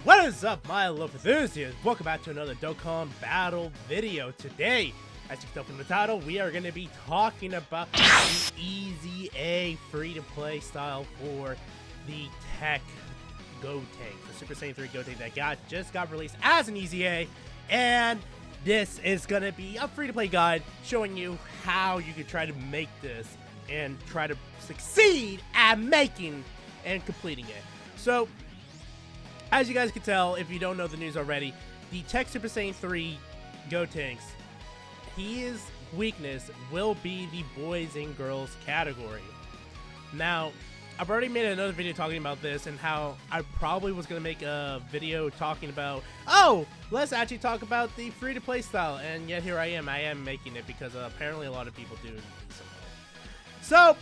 What is up, my love enthusiasts? Welcome back to another Dokkan battle video. Today, as you can tell from the title, we are going to be talking about the Easy A free-to-play style for the Tech Gotenks, the Super Saiyan 3 Gotenks that just got released as an Easy A, and this is going to be a free-to-play guide showing you how you can try to make this and try to succeed at making and completing it. So, as you guys can tell, if you don't know the news already, the Tech Super Saiyan 3 Gotenks, his weakness will be the boys and girls category. Now, I've already made another video talking about this and how I probably was going to make a video talking about, oh, let's actually talk about the free-to-play style, and yet here I am making it because apparently a lot of people do need some help. So,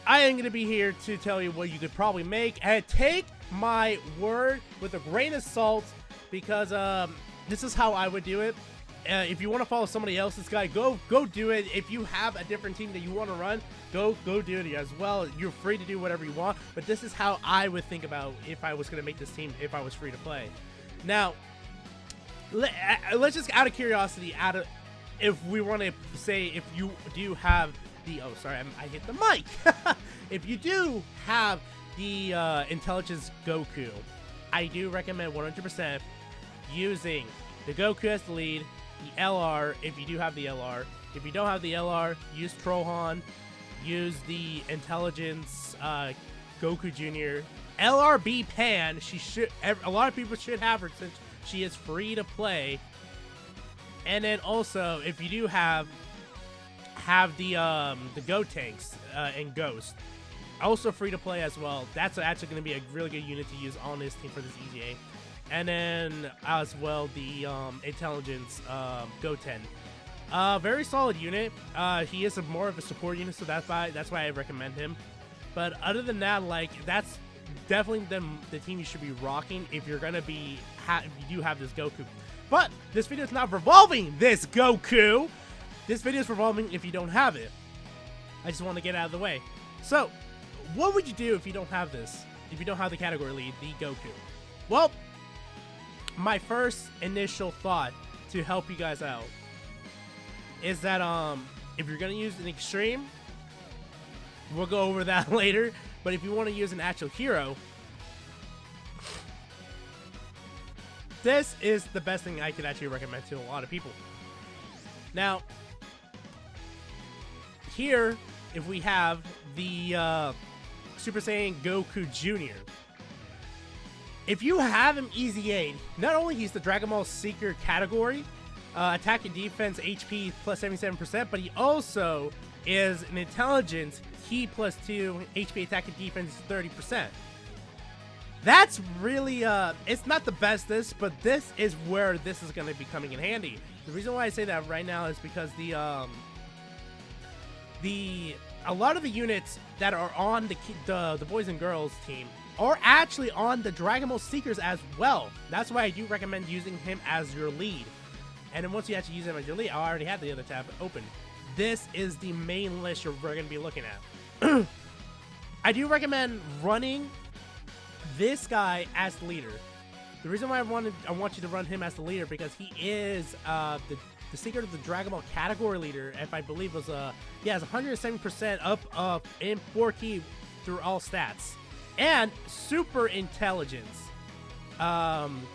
I am going to be here to tell you what you could probably make, and take my word with a grain of salt, because this is how I would do it. If you want to follow somebody else's guide, go do it. If you have a different team that you want to run, go do it as well. You're free to do whatever you want, but this is how I would think about if I was going to make this team if I was free to play. Now, let's just, out of curiosity, if we want to say, if you do have the, oh sorry, I hit the mic. If you do have the Intelligence Goku, I do recommend 100% using the Goku as the lead, the LR if you do have the LR. If you don't have the LR, use Trohan, use the Intelligence Goku Jr. LRB Pan, a lot of people should have her since she is free to play. And then also, if you do have the Gotenks and Ghost, also free to play as well. That's actually going to be a really good unit to use on this team for this Easy A. And then as well the Intelligence Goten. Very solid unit. He is more of a support unit, so that's why I recommend him. But other than that, like, that's definitely the team you should be rocking if you're gonna be if you do have this Goku. But this video is not revolving this Goku. This video is revolving if you don't have it. I just want to get out of the way. So, what would you do if you don't have this? If you don't have the category lead, the Goku? Well, my first initial thought to help you guys out is that if you're gonna use an extreme, we'll go over that later. But if you want to use an actual hero, this is the best thing I could actually recommend to a lot of people. Now, here, if we have the Super Saiyan Goku Jr., if you have him Easy A, not only he's the Dragon Ball Seeker category, attack and defense HP plus 77%, but he also is an intelligence, Ki plus 2, HP attack and defense 30%. That's really, it's not the best but this is where this is going to be coming in handy. The reason why I say that right now is because a lot of the units that are on the boys and girls team are actually on the Dragon Ball Seekers as well. That's why I do recommend using him as your lead. And then once you actually use him as your lead, I already have the other tab open. This is the main list we're going to be looking at. I do recommend running this guy as the leader. The reason why I want you to run him as the leader because he is the secret of the Dragon Ball category leader. If I believe was he has 170% up in 4 Ki through all stats. And super intelligence,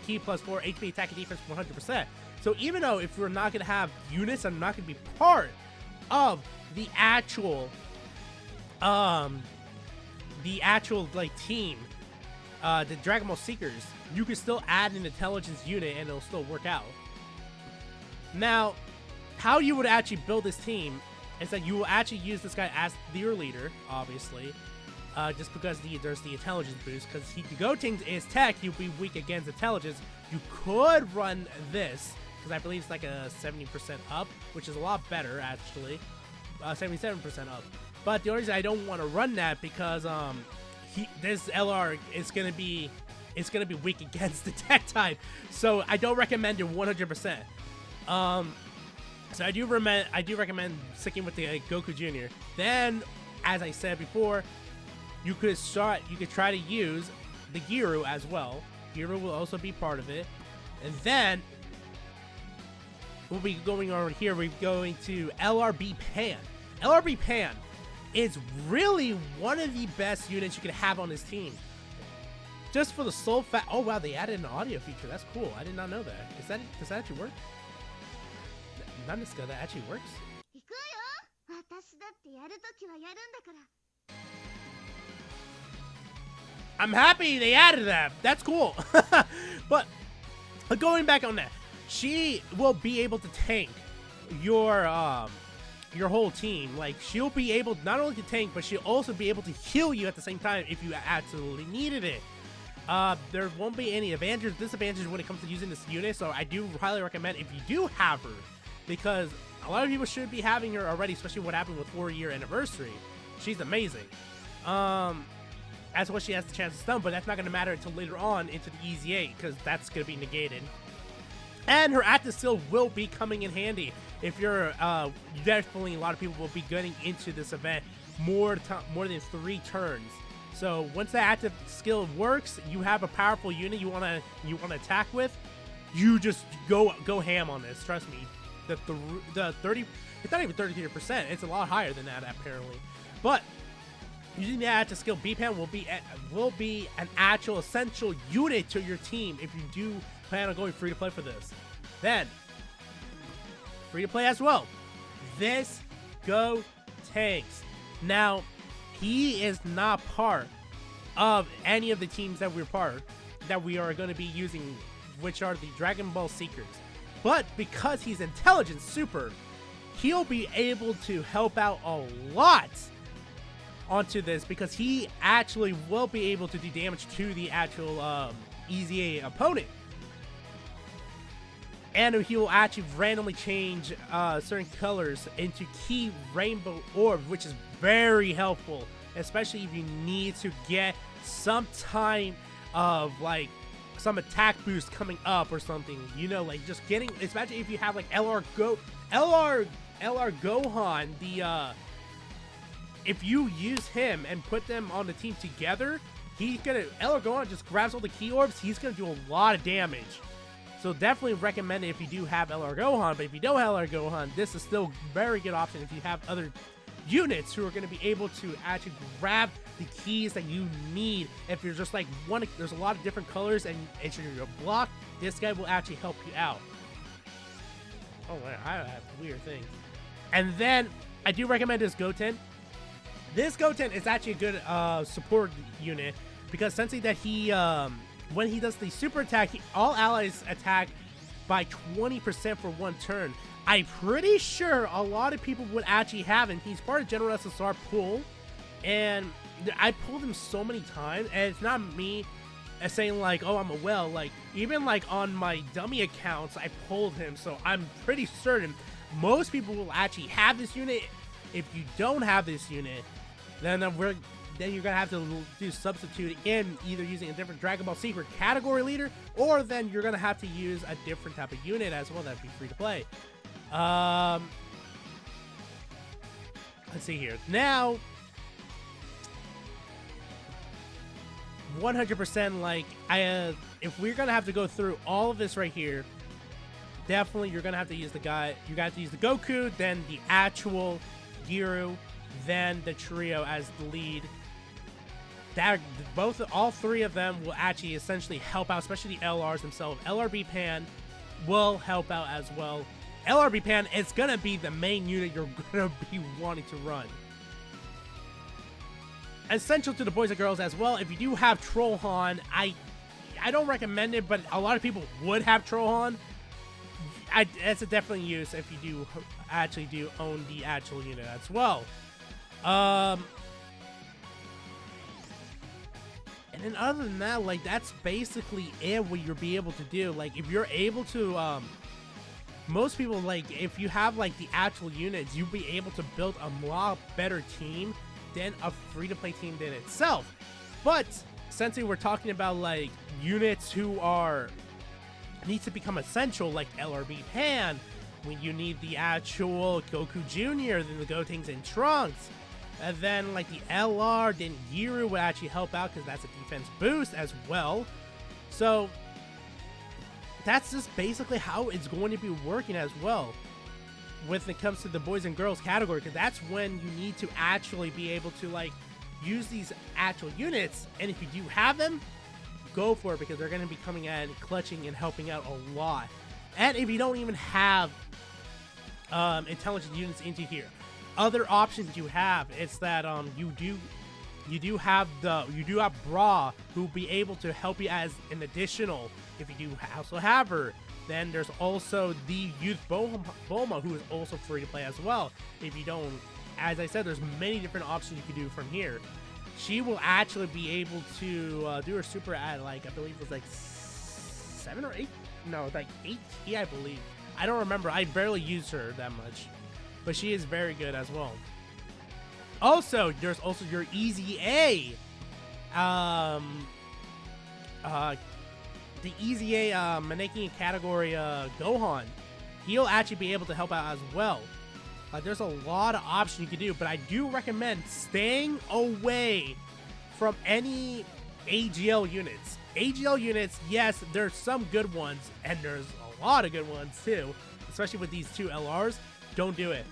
Ki plus 4, HP attack and defense 100%. So even though if we're not gonna have units, I'm not gonna be part of the actual like team, the Dragon Ball Seekers, you can still add an intelligence unit and it'll still work out. Now, how you would actually build this team is that you will actually use this guy as your leader, obviously. Just because there's the intelligence boost, because the Gotenks is tech, he'll be weak against intelligence. You could run this, because I believe it's like a 70% up, which is a lot better, actually. 77% up. But the only reason I don't want to run that, because this LR is going to be weak against the tech type. So I don't recommend it 100%. So I do recommend sticking with the Goku Jr. Then, as I said before, you could try to use the Giru as well. Giru will also be part of it. And then we'll be going over here. We're going to LRB Pan. LRB Pan is really one of the best units you can have on this team. Just for the sole fact. Oh wow, they added an audio feature. That's cool. I did not know that. Does that actually work? Nandesuka, that actually works? I'm happy they added that. That's cool. But going back on that, she will be able to tank your whole team. Like, she'll be able not only to tank, but she'll also be able to heal you at the same time if you absolutely needed it. There won't be any advantages, disadvantages when it comes to using this unit, so I do highly recommend if you do have her, because a lot of people should be having her already, especially what happened with 4-year anniversary. She's amazing. That's what she has the chance to stun, but that's not going to matter until later on into the Easy 8, because that's going to be negated. And her active skill will be coming in handy if you're, definitely a lot of people will be getting into this event more than 3 turns. So once that active skill works, you have a powerful unit you wanna attack with, you just go ham on this. Trust me, the 30, it's not even 33%. It's a lot higher than that apparently. But using the active skill, B-Pan will be an actual essential unit to your team if you do plan on going free to play for this. Then free to play as well. This Gotenks. Now, he is not part of any of the teams that we are going to be using, which are the Dragon Ball Seekers. But because he's Intelligence Super, he'll be able to help out a lot onto this, because he actually will be able to do damage to the actual Easy A opponent. And he will actually randomly change certain colors into key rainbow orbs, which is very helpful, especially if you need to get some time of like some attack boost coming up or something. You know, like just getting, especially if you have like LR Gohan, if you use him and put them on the team together, LR Gohan just grabs all the key orbs, he's gonna do a lot of damage. So definitely recommend it if you do have LR Gohan, but if you don't have LR Gohan, this is still a very good option if you have other units who are going to be able to actually grab the keys that you need. If you're just like there's a lot of different colors and you're blocked, this guy will actually help you out. Oh man, I have weird things. And then I do recommend this Goten. This Goten is actually a good support unit, because sensing that he when he does the super attack, all allies attack by 20% for 1 turn. I'm pretty sure a lot of people would actually have him. He's part of General SSR pool, and I pulled him so many times, and it's not me saying like, oh, I'm a whale. Like, even like on my dummy accounts, I pulled him, so I'm pretty certain most people will actually have this unit. If you don't have this unit, then you're gonna have to do substitute in, either using a different Dragon Ball Secret category leader, or then you're gonna have to use a different type of unit as well that'd be free to play. Let's see here. Now, 100% like if we're gonna have to go through all of this right here, definitely you're gonna have to use the guy. You got to use the Goku, then the actual Giru, then the trio as the lead. All 3 of them will actually essentially help out, especially the LRs themselves. LRB Pan will help out as well. LRB Pan is gonna be the main unit you're gonna be wanting to run. Essential to the boys and girls as well. If you do have Trollhan, I don't recommend it, but a lot of people would have Trollhan. It's a definitely use if you do actually own the actual unit as well. And then other than that, like, that's basically it what you'll be able to do. Like, if you're able to, most people, like, if you have, like, the actual units, you'll be able to build a lot better team than a free-to-play team than itself. But, since we're talking about, like, units who need to become essential, like LRB Pan, when you need the actual Goku Jr., then the Gotenks and Trunks. And then, like, the LR, then Giru would actually help out because that's a defense boost as well. So that's just basically how it's going to be working as well when it comes to the boys and girls category, because that's when you need to actually be able to like use these actual units, and if you do have them, go for it, because they're going to be coming in, clutching and helping out a lot. And if you don't even have intelligent units into here, other options you have is that you do have Bra, who will be able to help you as an additional if you do also have her. Then there's also the Youth Bulma, who is also free to play as well. If you don't, as I said, there's many different options you can do from here. She will actually be able to do her super at, like, I believe it was like 7 or 8. No, like 8, I believe. I don't remember. I barely used her that much, but she is very good as well. Also, there's also your Easy A. The Easy A Maneki category Gohan. He'll actually be able to help out as well. There's a lot of options you can do, but I do recommend staying away from any AGL units. AGL units, yes, there's some good ones, and there's a lot of good ones too, especially with these 2 LRs. Don't do it,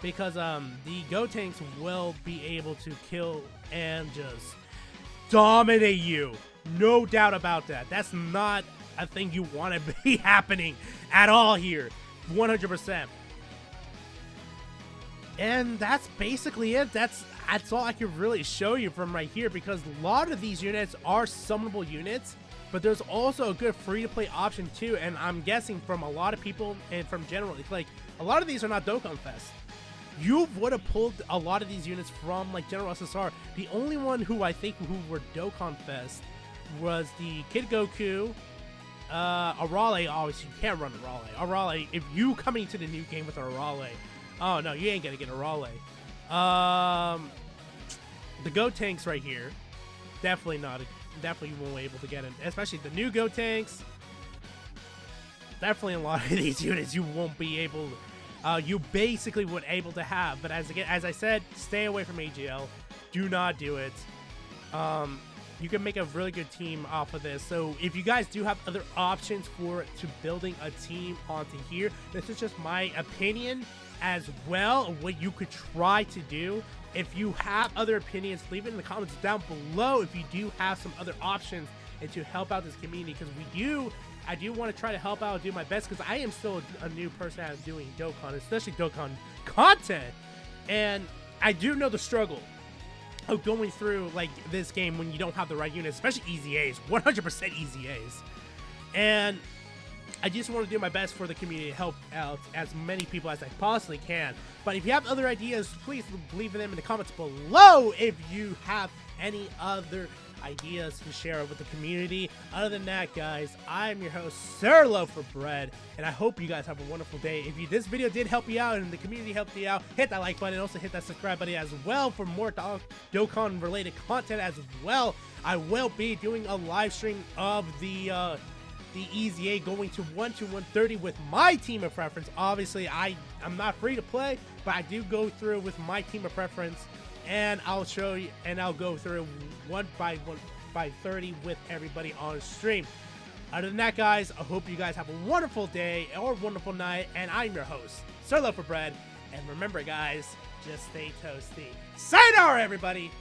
because the Gotenks will be able to kill and just dominate you. No doubt about that. That's not a thing you want to be happening at all here. 100%. And that's basically it. That's all I can really show you from right here, because a lot of these units are summonable units, but there's also a good free-to-play option too. And I'm guessing from a lot of people and from general, it's like a lot of these are not Dokkan Fest. You would have pulled a lot of these units from like General SSR. The only one who I think who were Dokkan Fest was the Kid Goku, Arale. Obviously, you can't run Arale. Arale, if you coming to the new game with Arale, oh no, you ain't gonna get Arale. The Gotenks right here, definitely not. Definitely you won't be able to get it, especially the new Gotenks. Definitely a lot of these units you won't be able. You basically would able to have, but as I said, stay away from AGL. Do not do it. You can make a really good team off of this. So if you guys do have other options to building a team onto here, this is just my opinion as well of what you could try to do. If you have other opinions, leave it in the comments down below if you do have some other options and to help out this community, because I do want to try to help out and do my best, because I am still a new person at doing Dokkan, especially Dokkan content, and I do know the struggle of going through like this game when you don't have the right units, especially Easy A's, 100% Easy A's. And I just want to do my best for the community to help out as many people as I possibly can. But if you have other ideas, please leave them in the comments below if you have any other ideas to share with the community. Other than that, guys, I'm your host, Sir Loaf for Bread, and I hope you guys have a wonderful day. If this video did help you out and the community helped you out, hit that like button and also hit that subscribe button as well for more Dokkan related content as well. I will be doing a live stream of the Easy A going to 1 to 130 with my team of preference. Obviously, I'm not free to play, but I do go through with my team of preference, and I'll show you, and I'll go through 1 by 30 with everybody on stream. Other than that, guys, I hope you guys have a wonderful day or wonderful night, and I'm your host, Sir Loaf for Bread. And remember, guys, just stay toasty. Sayonara, everybody!